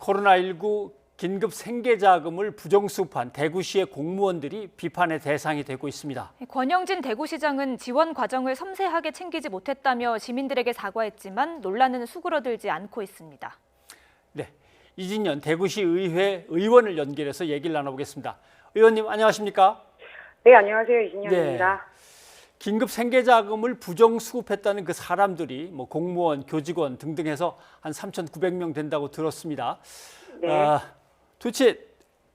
코로나19 긴급 생계자금을 부정수급한 대구시의 공무원들이 비판의 대상이 되고 있습니다. 권영진 대구시장은 지원 과정을 섬세하게 챙기지 못했다며 시민들에게 사과했지만 논란은 수그러들지 않고 있습니다. 네, 이진년 대구시 의회 의원을 연결해서 얘기를 나눠보겠습니다. 의원님 안녕하십니까? 네, 안녕하세요. 이진영입니다. 네. 긴급 생계자금을 부정수급했다는 그 사람들이 뭐 공무원, 교직원 등등 해서 한 3,900명 된다고 들었습니다. 네. 도대체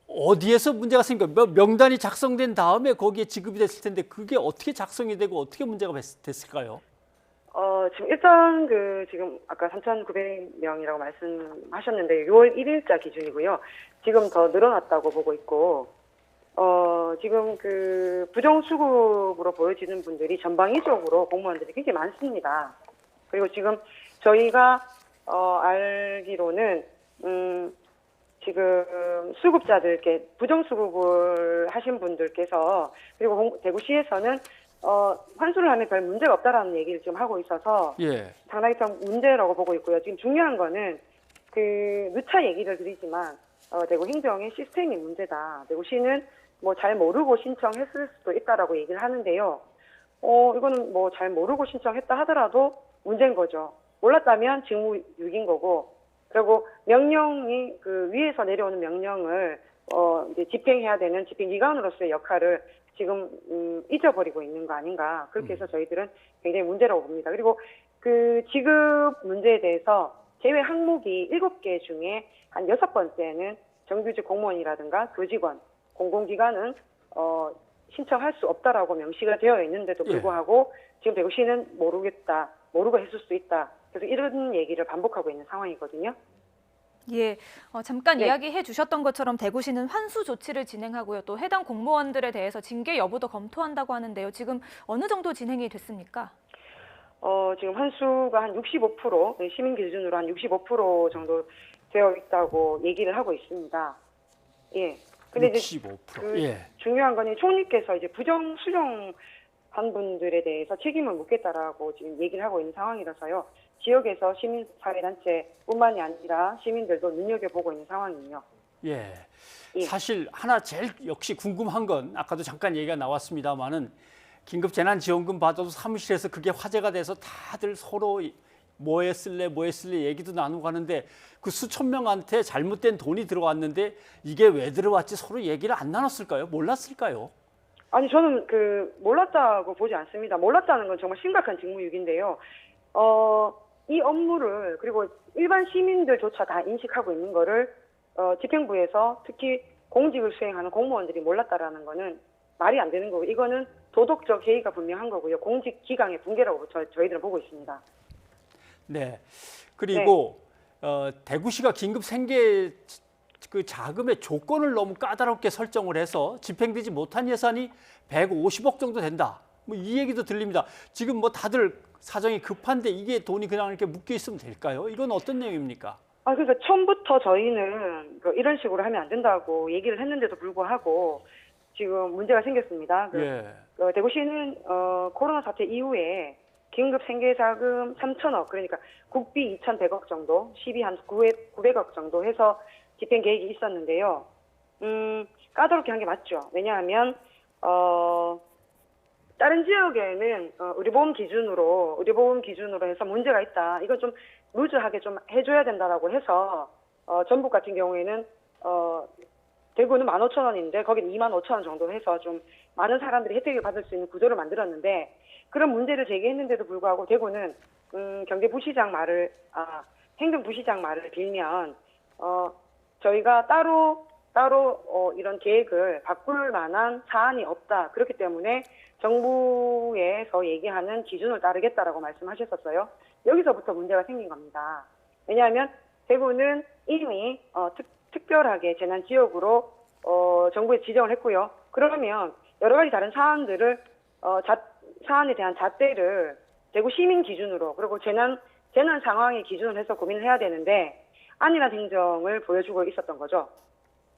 어디에서 문제가 생겨? 명단이 작성된 다음에 거기에 지급이 됐을 텐데 그게 어떻게 작성이 되고 어떻게 문제가 됐을까요? 지금 일단 지금 아까 3,900명이라고 말씀하셨는데 6월 1일자 기준이고요. 지금 더 늘어났다고 보고 있고, 지금 부정수급으로 보여지는 분들이 전방위적으로 공무원들이 굉장히 많습니다. 그리고 지금 저희가 알기로는 지금 수급자들께 부정수급을 하신 분들께서 그리고 대구시에서는 환수를 하면 별 문제가 없다라는 얘기를 지금 하고 있어서 상당히 좀 문제라고 보고 있고요. 지금 중요한 거는 누차 얘기를 드리지만 대구 행정의 시스템이 문제다. 대구시는 뭐 잘 모르고 신청했을 수도 있다라고 얘기를 하는데요. 이거는 뭐 잘 모르고 신청했다 하더라도 문제인 거죠. 몰랐다면 직무유기인 거고, 그리고 명령이 위에서 내려오는 명령을 이제 집행해야 되는 집행기관으로서의 역할을 지금 잊어버리고 있는 거 아닌가, 그렇게 해서 저희들은 굉장히 문제라고 봅니다. 그리고 지급 문제에 대해서 제외 항목이 7개 중에 한 6번째는 정규직 공무원이라든가 교직원, 공공기관은 신청할 수 없다라고 명시가 되어 있는데도 불구하고 지금 대구시는 모르겠다, 모르고 했을 수 있다, 계속 이런 얘기를 반복하고 있는 상황이거든요. 예, 잠깐 이야기해 주셨던 것처럼 대구시는 환수 조치를 진행하고요. 또 해당 공무원들에 대해서 징계 여부도 검토한다고 하는데요. 지금 어느 정도 진행이 됐습니까? 지금 환수가 한 65%, 시민 기준으로 한 65% 정도 되어 있다고 얘기를 하고 있습니다. 예. 근데 65%. 이제 중요한 건 총리께서 이제 부정 수령한 분들에 대해서 책임을 묻겠다라고 지금 얘기를 하고 있는 상황이라서요. 지역에서 시민사회단체뿐만이 아니라 시민들도 눈여겨보고 있는 상황이에요. 예. 사실 하나 제일 역시 궁금한 건 아까도 잠깐 얘기가 나왔습니다만은 긴급재난지원금 받아도 사무실에서 그게 화제가 돼서 다들 서로 뭐에 쓸래 얘기도 나누고 하는데 그 수천 명한테 잘못된 돈이 들어왔는데 이게 왜 들어왔지 서로 얘기를 안 나눴을까요? 몰랐을까요? 아니, 저는 몰랐다고 보지 않습니다. 몰랐다는 건 정말 심각한 직무유기인데요. 이 업무를, 그리고 일반 시민들조차 다 인식하고 있는 거를 집행부에서 특히 공직을 수행하는 공무원들이 몰랐다라는 거는 말이 안 되는 거고, 이거는 도덕적 해이가 분명한 거고요. 공직 기강의 붕괴라고 저희들은 보고 있습니다. 네. 그리고 대구시가 긴급 생계 자금의 조건을 너무 까다롭게 설정을 해서 집행되지 못한 예산이 150억 정도 된다. 뭐 이 얘기도 들립니다. 지금 뭐 다들 사정이 급한데 이게 돈이 그냥 이렇게 묶여 있으면 될까요? 이건 어떤 내용입니까? 그러니까 처음부터 저희는 이런 식으로 하면 안 된다고 얘기를 했는데도 불구하고 지금 문제가 생겼습니다. 대구시는 코로나 사태 이후에 긴급 생계자금 3천억, 그러니까 국비 2,100억 정도, 시비 한 900억 정도 해서 집행 계획이 있었는데요. 까다롭게 한 게 맞죠. 왜냐하면 다른 지역에는 의료보험 기준으로 해서 문제가 있다, 이건 좀 루즈하게 좀 해줘야 된다라고 해서 전북 같은 경우에는 대구는 15,000원인데 거긴 25,000원 정도 해서 좀 많은 사람들이 혜택을 받을 수 있는 구조를 만들었는데, 그런 문제를 제기했는데도 불구하고 대구는 행정부시장 말을 빌면 저희가 따로 이런 계획을 바꿀 만한 사안이 없다. 그렇기 때문에 정부에서 얘기하는 기준을 따르겠다라고 말씀하셨었어요. 여기서부터 문제가 생긴 겁니다. 왜냐하면 대구는 이미 특별하게 재난지역으로 정부에 지정을 했고요. 그러면 여러 가지 다른 사안들을 사안에 대한 잣대를 대구 시민 기준으로, 그리고 재난 상황의 기준으로 해서 고민을 해야 되는데 안일한 행정을 보여주고 있었던 거죠.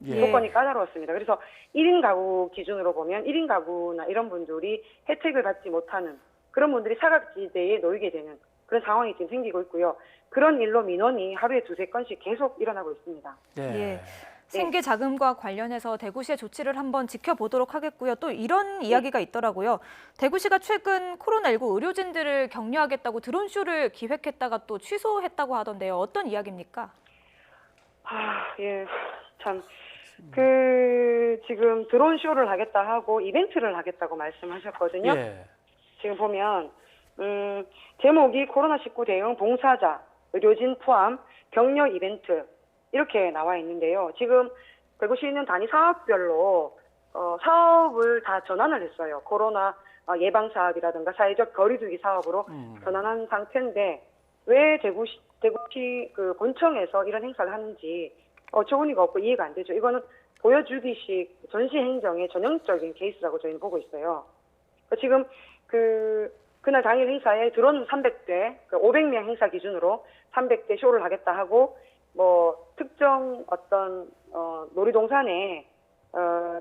조건이 까다로웠습니다. 그래서 1인 가구 기준으로 보면 1인 가구나 이런 분들이 혜택을 받지 못하는 그런 분들이 사각지대에 놓이게 되는 그런 상황이 지금 생기고 있고요. 그런 일로 민원이 하루에 2-3건씩 계속 일어나고 있습니다. 예. 생계 자금과 관련해서 대구시의 조치를 한번 지켜보도록 하겠고요. 또 이런 이야기가 있더라고요. 대구시가 최근 코로나19 의료진들을 격려하겠다고 드론쇼를 기획했다가 또 취소했다고 하던데요. 어떤 이야기입니까? 예, 참. 지금 드론 쇼를 하겠다 하고 이벤트를 하겠다고 말씀하셨거든요. 예. 지금 보면, 제목이 코로나19 대응 봉사자, 의료진 포함 격려 이벤트, 이렇게 나와 있는데요. 지금 대구시는 단위 사업별로, 사업을 다 전환을 했어요. 코로나 예방 사업이라든가 사회적 거리두기 사업으로 전환한 상태인데, 왜 대구시 그 본청에서 이런 행사를 하는지 어처구니가 없고 이해가 안 되죠. 이거는 보여주기식 전시 행정의 전형적인 케이스라고 저희는 보고 있어요. 지금 그날 당일 행사에 드론 300대, 500명 행사 기준으로 300대 쇼를 하겠다 하고 뭐 특정 어떤 놀이동산에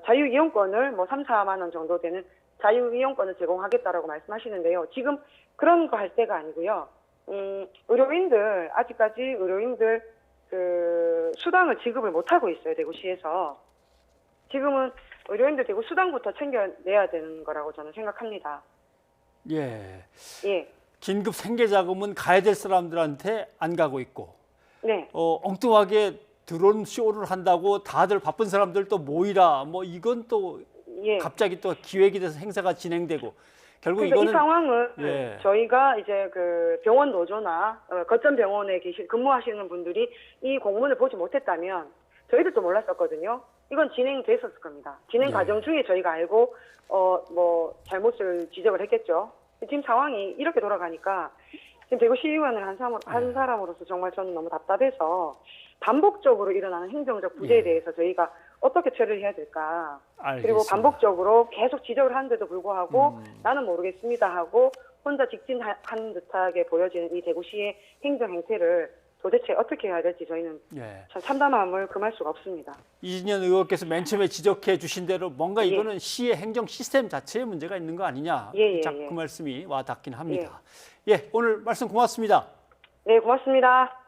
자유 이용권을 뭐 3-4만 원 정도 되는 자유 이용권을 제공하겠다라고 말씀하시는데요. 지금 그런 거 할 때가 아니고요. 의료인들 아직까지 의료인들 수당을 지급을 못 하고 있어요. 대구시에서. 지금은 의료인들 대구 수당부터 챙겨내야 되는 거라고 저는 생각합니다. 예. 예. 긴급 생계 자금은 가야 될 사람들한테 안 가고 있고, 네. 엉뚱하게 드론 쇼를 한다고 다들 바쁜 사람들 또 모이라, 뭐 이건 또 예. 갑자기 또 기획이 돼서 행사가 진행되고, 결국 그러니까 이거는 이 상황을 예. 저희가 이제 병원 노조나 거점 병원에 근무하시는 분들이 이 공문을 보지 못했다면 저희들도 몰랐었거든요. 이건 진행됐었을 겁니다. 진행 예. 과정 중에 저희가 알고 뭐 잘못을 지적을 했겠죠. 지금 상황이 이렇게 돌아가니까 지금 대구시의원을 한 사람으로서 정말 저는 너무 답답해서 반복적으로 일어나는 행정적 부재에 예. 대해서 저희가 어떻게 처리를 해야 될까. 알겠습니다. 그리고 반복적으로 계속 지적을 하는데도 불구하고 나는 모르겠습니다 하고 혼자 직진하는 듯하게 보여지는 이 대구시의 행정 행태를 도대체 어떻게 해야 될지 저희는 예. 참 참담함을 금할 수가 없습니다. 이진현 의원께서 맨 처음에 지적해 주신 대로 뭔가 이거는 시의 행정 시스템 자체에 문제가 있는 거 아니냐. 그 말씀이 와 닿긴 합니다. 예, 오늘 말씀 고맙습니다. 네, 고맙습니다.